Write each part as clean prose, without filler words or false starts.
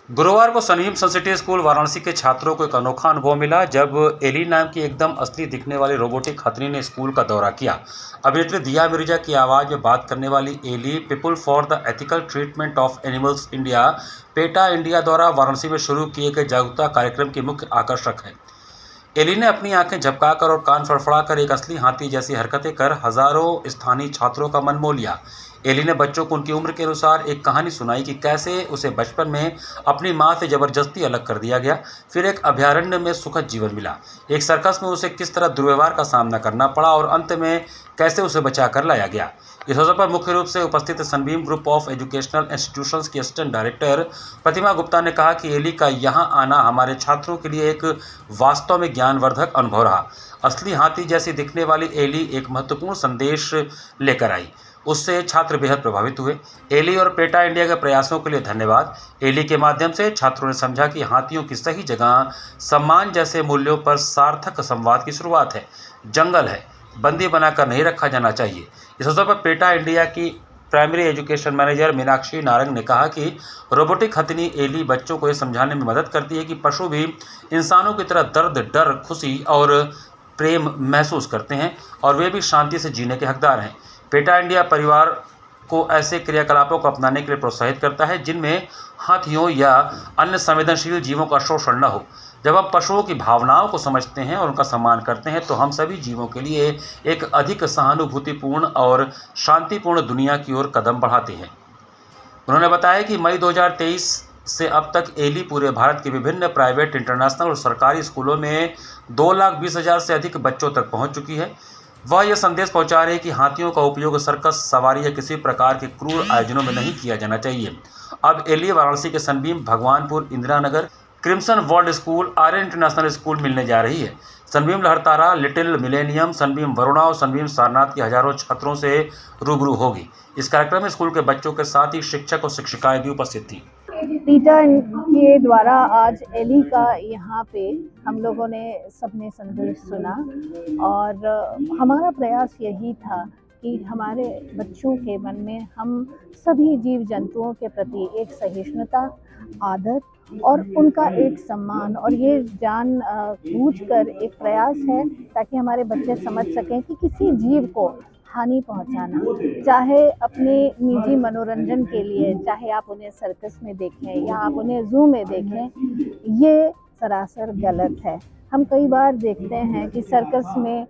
गुरुवार को सनहीम Sun City school Varanasi के छात्रों को एक अनोखा अनुभव मिला जब एली नाम की एकदम असली दिखने वाली रोबोटिक हथनी ने स्कूल का दौरा किया। अभिनेत्री दिया मिर्जा की आवाज़ में बात करने वाली एली people for the ethical treatment of animals India PETA India द्वारा वाराणसी में शुरू किए गए जागरूकता कार्यक्रम की मुख्य आकर्षक है। एली ने अपनी आंखें झपकाकर और कान फड़फड़ाकर एक असली हाथी जैसी हरकतें कर हजारों स्थानीय छात्रों का मन मोह लिया। एली ने बच्चों को उनकी उम्र के अनुसार एक कहानी सुनाई कि कैसे उसे बचपन में अपनी मां से जबरदस्ती अलग कर दिया गया, फिर एक अभयारण्य में सुखद जीवन मिला, एक सर्कस में उसे किस तरह दुर्व्यवहार का सामना करना पड़ा और अंत में कैसे उसे बचा कर लाया गया। इस अवसर पर मुख्य रूप से उपस्थित Sunbeam group of educational institutions की असिस्टेंट डायरेक्टर प्रतिमा गुप्ता ने कहा कि एली का यहां आना हमारे छात्रों के लिए एक वास्तव में ज्ञानवर्धक अनुभव रहा। असली हाथी जैसी दिखने वाली एली एक महत्वपूर्ण संदेश लेकर आई, उससे छात्र बेहद प्रभावित हुए। एली और पेटा इंडिया के प्रयासों के लिए धन्यवाद। एली के माध्यम से छात्रों ने समझा कि हाथियों की सही जगह सम्मान जैसे मूल्यों पर सार्थक संवाद की शुरुआत है। जंगल है, बंदी बनाकर नहीं रखा जाना चाहिए। इस अवसर पर पेटा इंडिया की primary education manager Meenakshi Narang ने कहा कि रोबोटिक हथनी एली बच्चों को यह समझाने में मदद करती है कि पशु भी इंसानों की तरह दर्द, डर, खुशी और प्रेम महसूस करते हैं और वे भी शांति से जीने के हकदार हैं। पेटा इंडिया परिवार को ऐसे क्रियाकलापों को अपनाने के लिए प्रोत्साहित करता है जिनमें हाथियों या अन्य संवेदनशील जीवों का शोषण न हो। जब हम पशुओं की भावनाओं को समझते हैं और उनका सम्मान करते हैं तो हम सभी जीवों के लिए एक अधिक सहानुभूतिपूर्ण और शांतिपूर्ण दुनिया की ओर कदम बढ़ाते हैं। उन्होंने बताया कि मई 2023 से अब तक एली पूरे भारत के विभिन्न प्राइवेट, इंटरनेशनल और सरकारी स्कूलों में 2,20,000 से अधिक बच्चों तक पहुंच चुकी है। वह यह संदेश पहुंचा रहे हैं कि हाथियों का उपयोग सर्कस, सवारी या किसी प्रकार के क्रूर आयोजनों में नहीं किया जाना चाहिए। अब एली वाराणसी के Sunbeam, Bhagwanpur, Indira Nagar, Crimson World School, Aryan International School मिलने जा रही है। Sunbeam Lahartara, Little Millennium, Sunbeam Varuna और सनबीम सारनाथ के हजारों छात्रों से रूबरू होगी। इस कार्यक्रम में स्कूल के बच्चों के साथ ही शिक्षक और शिक्षिकाएं भी उपस्थित थी। पीटा के द्वारा आज एली का यहाँ पे हम लोगों ने सबने संदेश सुना और हमारा प्रयास यही था कि हमारे बच्चों के मन में हम सभी जीव जंतुओं के प्रति एक सहिष्णुता, आदर और उनका एक सम्मान और ये जान बूझकर एक प्रयास है ताकि हमारे बच्चे समझ सकें कि किसी जीव को हानि पहुंचाना, चाहे अपने निजी मनोरंजन के लिए, चाहे आप उन्हें सर्कस में देखें या आप उन्हें ज़ू में देखें, ये सरासर गलत है। हम कई बार देखते हैं कि सर्कस में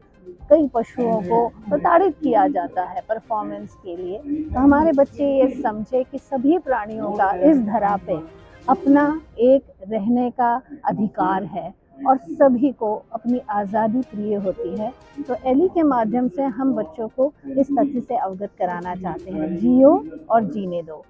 कई पशुओं को प्रताड़ित किया जाता है परफॉर्मेंस के लिए। तो हमारे बच्चे ये समझे कि सभी प्राणियों का इस धरा पे अपना एक रहने का अधिकार है और सभी को अपनी आज़ादी प्रिय होती है। तो एली के माध्यम से हम बच्चों को इस तथ्य से अवगत कराना चाहते हैं, जियो और जीने दो।